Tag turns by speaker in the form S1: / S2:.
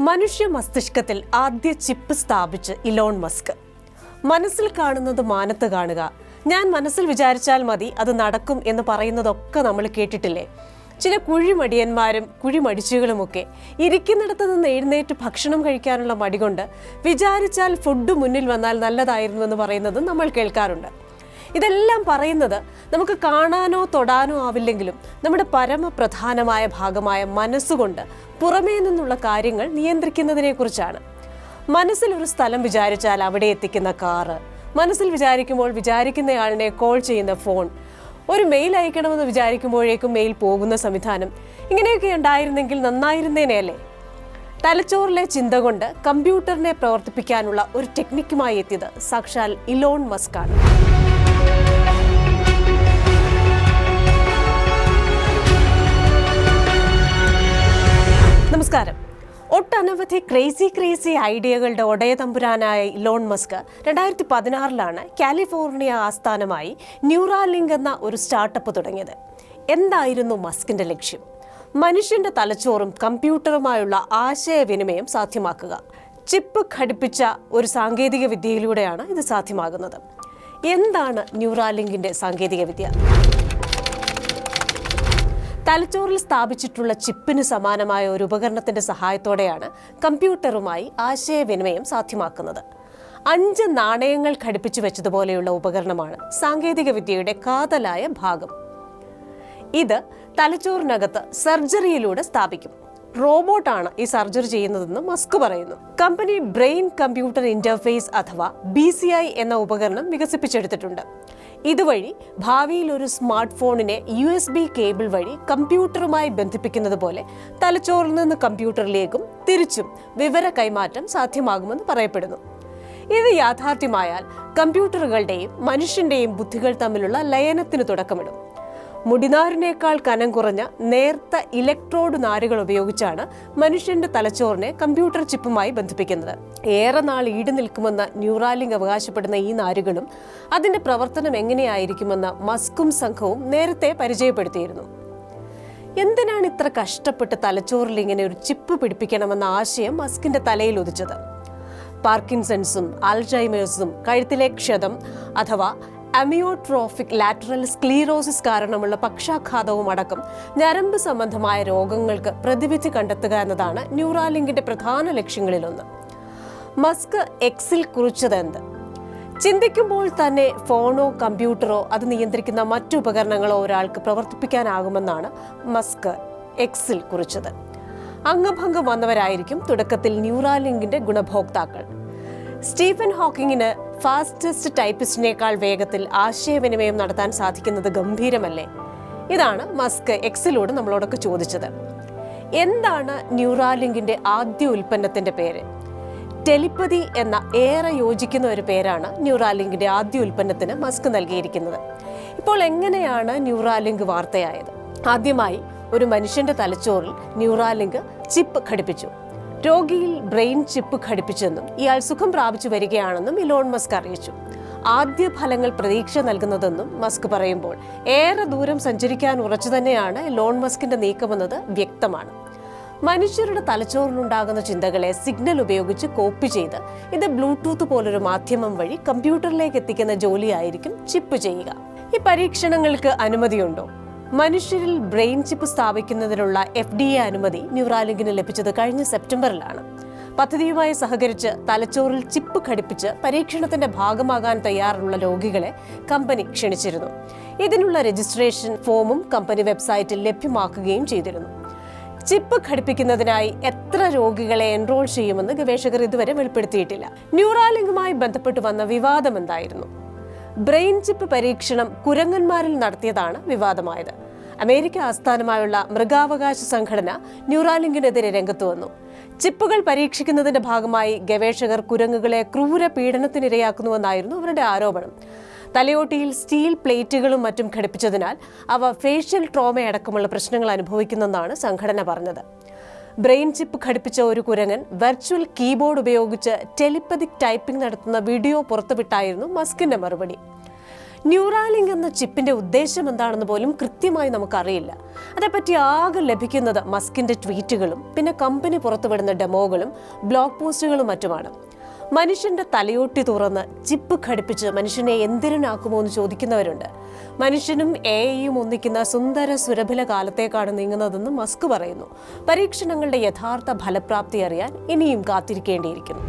S1: മനുഷ്യ മസ്തിഷ്കത്തിൽ ആദ്യ ചിപ്പ് സ്ഥാപിച്ച് ഇലോൺ മസ്ക്. മനസ്സിൽ കാണുന്നത് മാനത്ത് കാണുക, ഞാൻ മനസ്സിൽ വിചാരിച്ചാൽ മതി അത് നടക്കും എന്ന് പറയുന്നതൊക്കെ നമ്മൾ കേട്ടിട്ടില്ലേ? ചില കുഴിമടിയന്മാരും കുഴിമടിച്ചുകളുമൊക്കെ ഇരിക്കുന്നിടത്ത് നിന്ന് എഴുന്നേറ്റ് ഭക്ഷണം കഴിക്കാനുള്ള മടി കൊണ്ട് വിചാരിച്ചാൽ ഫുഡ് മുന്നിൽ വന്നാൽ നല്ലതായിരുന്നു എന്ന് പറയുന്നത് നമ്മൾ കേൾക്കാറുണ്ട്. ഇതെല്ലാം പറയുന്നത് നമുക്ക് കാണാനോ തൊടാനോ ആവില്ലെങ്കിലും നമ്മുടെ പരമപ്രധാനമായ ഭാഗമായ മനസ്സുകൊണ്ട് പുറമേ നിന്നുള്ള കാര്യങ്ങൾ നിയന്ത്രിക്കുന്നതിനെ കുറിച്ചാണ്. മനസ്സിൽ ഒരു സ്ഥലം വിചാരിച്ചാൽ അവിടെ എത്തിക്കുന്ന കാറ്, മനസ്സിൽ വിചാരിക്കുമ്പോൾ വിചാരിക്കുന്നയാളിനെ കോൾ ചെയ്യുന്ന ഫോൺ, ഒരു മെയിൽ അയക്കണമെന്ന് വിചാരിക്കുമ്പോഴേക്കും മെയിൽ പോകുന്ന സംവിധാനം, ഇങ്ങനെയൊക്കെ ഉണ്ടായിരുന്നെങ്കിൽ നന്നായിരുന്നേനെ അല്ലേ? തലച്ചോറിലെ ചിന്ത കൊണ്ട് കമ്പ്യൂട്ടറിനെ പ്രവർത്തിപ്പിക്കാനുള്ള ഒരു ടെക്നിക്കുമായി എത്തിയത് സാക്ഷാൽ ഇലോൺ മസ്ക് ആണ്. നമസ്കാരം. ഒട്ടനവധി ക്രേസി ഐഡിയകളുടെ ഒടയതമ്പുരാനായ ഇലോൺ മസ്ക് 2016 കാലിഫോർണിയ ആസ്ഥാനമായി ന്യൂറാലിങ്ക് എന്ന ഒരു സ്റ്റാർട്ടപ്പ് തുടങ്ങിയത്. എന്തായിരുന്നു മസ്കിന്റെ ലക്ഷ്യം? മനുഷ്യന്റെ തലച്ചോറും കമ്പ്യൂട്ടറുമായുള്ള ആശയവിനിമയം സാധ്യമാക്കുക. ചിപ്പ് ഘടിപ്പിച്ച ഒരു സാങ്കേതിക വിദ്യയിലൂടെയാണ് ഇത് സാധ്യമാകുന്നത്. എന്താണ് ന്യൂറാലിങ്കിന്റെ സാങ്കേതിക വിദ്യ? തലച്ചോറിൽ സ്ഥാപിച്ചിട്ടുള്ള ചിപ്പിന് സമാനമായ ഒരു ഉപകരണത്തിന്റെ സഹായത്തോടെയാണ് കമ്പ്യൂട്ടറുമായി ആശയവിനിമയം സാധ്യമാക്കുന്നത്. 5 നാണയങ്ങൾ ഘടിപ്പിച്ചു വെച്ചതുപോലെയുള്ള ഉപകരണമാണ് സാങ്കേതിക വിദ്യയുടെ കാതലായ ഭാഗം. ഇത് തലച്ചോറിനകത്ത് സർജറിയിലൂടെ സ്ഥാപിക്കും. റോബോട്ടാണ് ഈ സർജറി ചെയ്യുന്നതെന്ന് മസ്ക് പറയുന്നു. കമ്പനി ബ്രെയിൻ കമ്പ്യൂട്ടർ ഇന്റർഫേസ് അഥവാ BCI എന്ന ഉപകരണം വികസിപ്പിച്ചെടുത്തിട്ടുണ്ട്. ഇതുവഴി ഭാവിയിൽ ഒരു സ്മാർട്ട് ഫോണിനെ USB കേബിൾ വഴി കമ്പ്യൂട്ടറുമായി ബന്ധിപ്പിക്കുന്നത് പോലെ തലച്ചോറിൽ നിന്ന് കമ്പ്യൂട്ടറിലേക്കും തിരിച്ചും വിവര കൈമാറ്റം സാധ്യമാകുമെന്ന് പറയപ്പെടുന്നു. ഇത് യാഥാർത്ഥ്യമായാൽ കമ്പ്യൂട്ടറുകളുടെയും മനുഷ്യന്റെയും ബുദ്ധികൾ തമ്മിലുള്ള ലയനത്തിന് തുടക്കമിടും. മുടിനാരിനേക്കാൾ കനം കുറഞ്ഞ നേർത്ത ഇലക്ട്രോഡ് നാരുകൾ ഉപയോഗിച്ചാണ് മനുഷ്യന്റെ തലച്ചോറിനെ കമ്പ്യൂട്ടർ ചിപ്പുമായി ബന്ധിപ്പിക്കുന്നത്. ഏറെ നാൾ ഈട് നിൽക്കുമെന്ന് ന്യൂറാലിങ്ക് അവകാശപ്പെടുന്ന ഈ നാരുകളും അതിന്റെ പ്രവർത്തനം എങ്ങനെയായിരിക്കുമെന്ന് മസ്കും സംഘവും നേരത്തെ പരിചയപ്പെടുത്തിയിരുന്നു. എന്തിനാണ് ഇത്ര കഷ്ടപ്പെട്ട് തലച്ചോറിൽ ഇങ്ങനെ ഒരു ചിപ്പ് പിടിപ്പിക്കണമെന്ന ആശയം മസ്കിന്റെ തലയിൽ ഉദിച്ചത്? പാർക്കിൻസൺസും അൽസൈമേഴ്സും കഴുത്തിലെ ക്ഷതം അഥവാ അമിയോട്രോഫിക് ലാറ്ററൽ സ്ക്ലീറോസിസ് കാരണമുള്ള പക്ഷാഘാതവും അടക്കം ഞരമ്പ് സംബന്ധമായ രോഗങ്ങൾക്ക് പ്രതിവിധി കണ്ടെത്തുക എന്നതാണ് ന്യൂറാലിങ്കിന്റെ പ്രധാന ലക്ഷ്യങ്ങളിലൊന്ന്. മസ്ക് എക്സിൽ കുറിച്ചതെന്ത്? ചിന്തിക്കുമ്പോൾ തന്നെ ഫോണോ കമ്പ്യൂട്ടറോ അത് നിയന്ത്രിക്കുന്ന മറ്റു ഉപകരണങ്ങളോ ഒരാൾക്ക് പ്രവർത്തിപ്പിക്കാനാകുമെന്നാണ് മസ്ക് എക്സിൽ കുറിച്ചത്. അംഗഭംഗം വന്നവരായിരിക്കും തുടക്കത്തിൽ ന്യൂറാലിങ്കിന്റെ ഗുണഭോക്താക്കൾ. സ്റ്റീഫൻ ഹോക്കിങ്ങിന് ഫാസ്റ്റസ്റ്റ് ടൈപ്പിസ്റ്റിനേക്കാൾ വേഗത്തിൽ ആശയവിനിമയം നടത്താൻ സാധിക്കുന്നത് ഗംഭീരമല്ലേ? ഇതാണ് മസ്ക് എക്സിലൂടെ നമ്മളോടൊക്കെ ചോദിച്ചത്. എന്താണ് ന്യൂറാലിങ്കിന്റെ ആദ്യ ഉൽപ്പന്നത്തിന്റെ പേര്? ടെലിപ്പതി എന്ന ഏറെ യോജിക്കുന്ന ഒരു പേരാണ് ന്യൂറാലിങ്കിന്റെ ആദ്യ ഉൽപ്പന്നത്തിന് മസ്ക് നൽകിയിരിക്കുന്നത്. ഇപ്പോൾ എങ്ങനെയാണ് ന്യൂറാലിങ്ക് വാർത്തയായത്? ആദ്യമായി ഒരു മനുഷ്യന്റെ തലച്ചോറിൽ ന്യൂറാലിങ്ക് ചിപ്പ് ഘടിപ്പിച്ചു. രോഗിയിൽ ബ്രെയിൻ ചിപ്പ് ഘടിപ്പിച്ചെന്നും ഇയാൾ സുഖം പ്രാപിച്ചു വരികയാണെന്നും ഇലോൺ മസ്ക് അറിയിച്ചു. ആദ്യ ഫലങ്ങൾ പ്രതീക്ഷ നൽകുന്നതെന്നും മസ്ക് പറയുമ്പോൾ ഏറെ ദൂരം സഞ്ചരിക്കാൻ ഉറച്ചു തന്നെയാണ് ഇലോൺ മസ്കിന്റെ നീക്കമെന്നത് വ്യക്തമാണ്. മനുഷ്യരുടെ തലച്ചോറിലുണ്ടാകുന്ന ചിന്തകളെ സിഗ്നൽ ഉപയോഗിച്ച് കോപ്പി ചെയ്ത് ഇത് ബ്ലൂടൂത്ത് പോലൊരു മാധ്യമം വഴി കമ്പ്യൂട്ടറിലേക്ക് എത്തിക്കുന്ന ജോലിയായിരിക്കും ചിപ്പ് ചെയ്യുക. ഈ പരീക്ഷണങ്ങൾക്ക് അനുമതിയുണ്ടോ? മനുഷ്യരിൽ ബ്രെയിൻ ചിപ്പ് സ്ഥാപിക്കുന്നതിനുള്ള FDA അനുമതി ന്യൂറാലിങ്കിന് ലഭിച്ചത് കഴിഞ്ഞ സെപ്റ്റംബറിലാണ്. പദ്ധതിയുമായി സഹകരിച്ച് തലച്ചോറിൽ ചിപ്പ് ഘടിപ്പിച്ച് പരീക്ഷണത്തിന്റെ ഭാഗമാകാൻ തയ്യാറുള്ള രോഗികളെ കമ്പനി ക്ഷണിച്ചിരുന്നു. ഇതിനുള്ള രജിസ്ട്രേഷൻ ഫോമും കമ്പനി വെബ്സൈറ്റിൽ ലഭ്യമാക്കുകയും ചെയ്തിരുന്നു. ചിപ്പ് ഘടിപ്പിക്കുന്നതിനായി എത്ര രോഗികളെ എൻറോൾ ചെയ്യുമെന്ന് ഗവേഷകർ ഇതുവരെ വെളിപ്പെടുത്തിയിട്ടില്ല. ന്യൂറാലിങ്കുമായി ബന്ധപ്പെട്ട് വന്ന വിവാദം എന്തായിരുന്നു? ബ്രെയിൻ ചിപ്പ് പരീക്ഷണം കുരങ്ങന്മാരിൽ നടത്തിയതാണ് വിവാദമായത്. അമേരിക്ക ആസ്ഥാനമായുള്ള മൃഗാവകാശ സംഘടന ന്യൂറാലിങ്കിനെതിരെ രംഗത്ത് വന്നു. ചിപ്പുകൾ പരീക്ഷിക്കുന്നതിന്റെ ഭാഗമായി ഗവേഷകർ കുരങ്ങുകളെ ക്രൂര പീഡനത്തിനിരയാക്കുന്നുവെന്നായിരുന്നു അവരുടെ ആരോപണം. തലയോട്ടിയിൽ സ്റ്റീൽ പ്ലേറ്റുകളും മറ്റും ഘടിപ്പിച്ചതിനാൽ അവ ഫേഷ്യൽ ട്രോമയടക്കമുള്ള പ്രശ്നങ്ങൾ അനുഭവിക്കുന്നെന്നാണ് സംഘടന പറഞ്ഞത്. ബ്രെയിൻ ചിപ്പ് ഘടിപ്പിച്ച ഒരു കുരങ്ങൻ വെർച്വൽ കീബോർഡ് ഉപയോഗിച്ച് ടെലിപ്പതിക് ടൈപ്പിംഗ് നടത്തുന്ന വീഡിയോ പുറത്തുവിട്ടായിരുന്നു മസ്കിന്റെ മറുപടി. ന്യൂറാലിങ്ക് എന്ന ചിപ്പിന്റെ ഉദ്ദേശം എന്താണെന്ന് പോലും കൃത്യമായി നമുക്കറിയില്ല. അതേപ്പറ്റി ആകെ ലഭിക്കുന്നത് മസ്കിന്റെ ട്വീറ്റുകളും പിന്നെ കമ്പനി പുറത്തുവിടുന്ന ഡെമോകളും ബ്ലോഗ് പോസ്റ്റുകളും മറ്റുമാണ്. മനുഷ്യന്റെ തലയോട്ടി തുറന്ന് ചിപ്പ് ഘടിപ്പിച്ച് മനുഷ്യനെ എന്തിനാക്കുമോ എന്ന് ചോദിക്കുന്നവരുണ്ട്. മനുഷ്യനും AI-യും ഒന്നിക്കുന്ന സുന്ദര സുരഭില കാലത്തേക്കാണ് നീങ്ങുന്നതെന്ന് മസ്ക് പറയുന്നു. പരീക്ഷണങ്ങളുടെ യഥാർത്ഥ ഫലപ്രാപ്തി അറിയാൻ ഇനിയും കാത്തിരിക്കേണ്ടിയിരിക്കുന്നു.